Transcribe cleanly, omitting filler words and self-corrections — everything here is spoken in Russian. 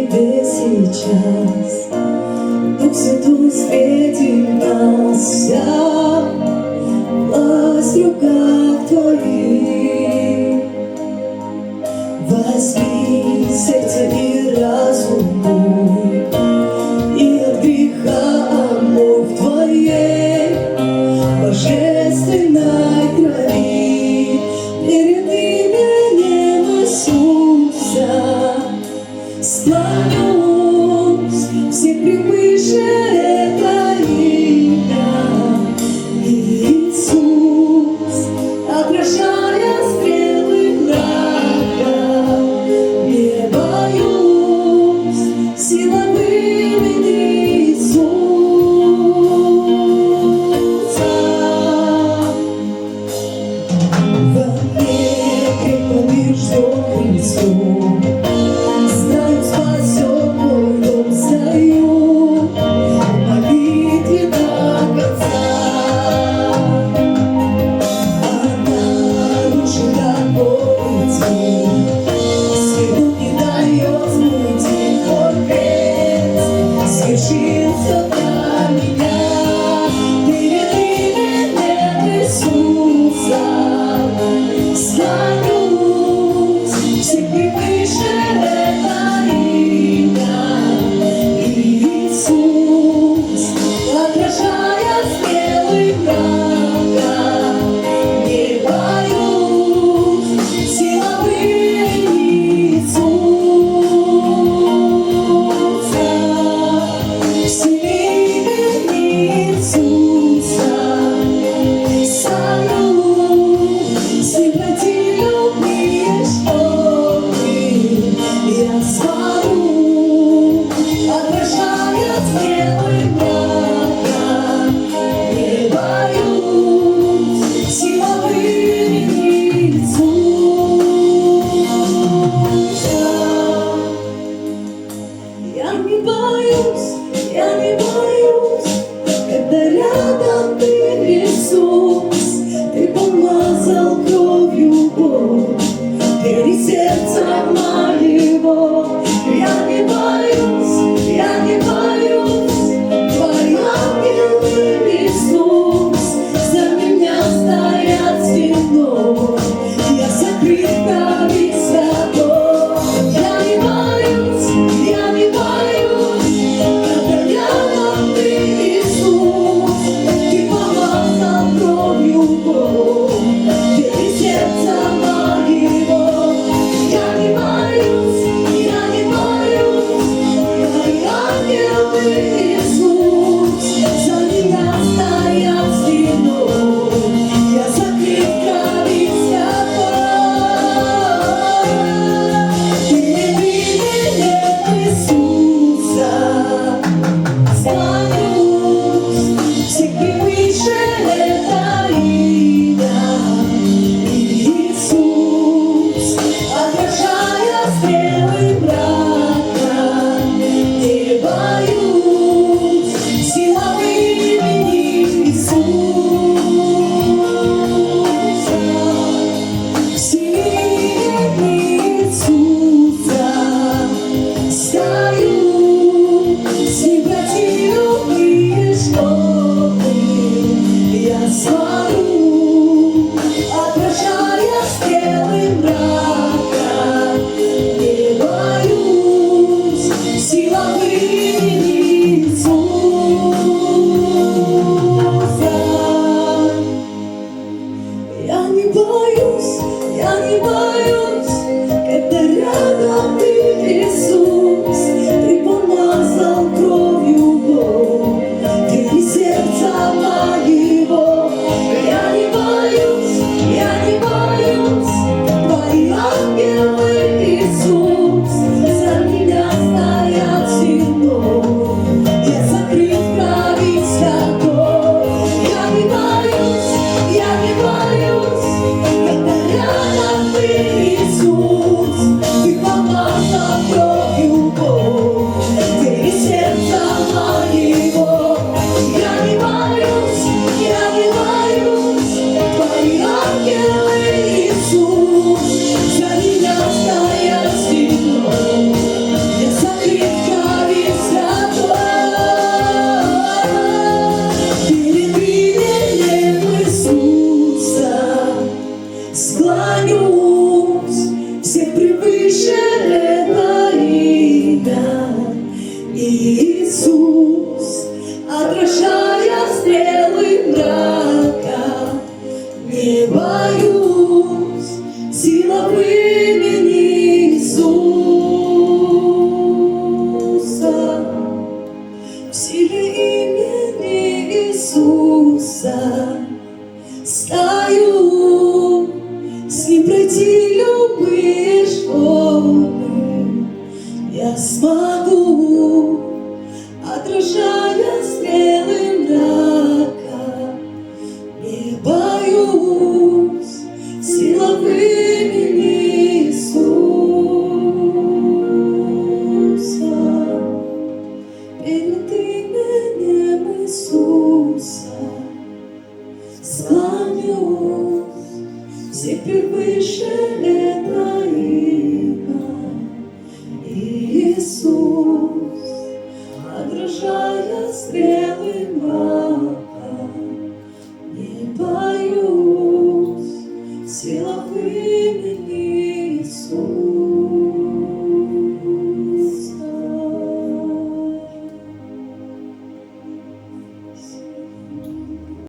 тебе сейчас. Дух Святой светит нас, вся власть в руках твоих. Возьми сердце и разум мой, и от греха омой в твоей божественной крови. Перед именем Иисуса склонюсь, все превыше это имя. Иисус, отражая стрелы врага, не боюсь, сила в имени Иисуса. Во мне крепко побежден Христом, знаю, спасен мой дом, стою в молитве до конца. Она души готовит день, свету не дает смутить, хоть крест свершился для меня. Перед именем Иисуса склонюсь, все превыше это имя. Иисус, отражая стрелы врага, не боюсь, сила в имени Иисуса. В силе имени Иисуса стою, симпатии любви, что ты, я свару, отражая стрелы врага, не боюсь, сила в имени Иисуса. Я не боюсь, когда рядом ты, Иисус. Ты помазал кровью Бог, перед сердцем моего. Я не боюсь, твои ангелы, Иисус, за меня стоят стеной. Я закрыт крови святой. Я не боюсь, когда рядом ты, Иисус. Ты помазал кровью Бог, перед сердцем моего. Я не боюсь, твои ангелы, Иисус, за меня стоят стеной. Я закрыт крови святой. Перед именем Иисуса склонюсь, все превыше это имя. Иисус, отражая стрелы врага, не боюсь, сила в имени Иисуса. В силе Иисуса стою, симпатии любви, что ты, я свару, отражая стрелы врага, не боюсь. я смогу, отражая стрелы мрака. Не боюсь, сила в имени Иисуса. Перед именем Иисуса склонюсь, все превыше это имя Иисус, отражая стрелы мрака. Не боюсь, сила в имени Иисуса.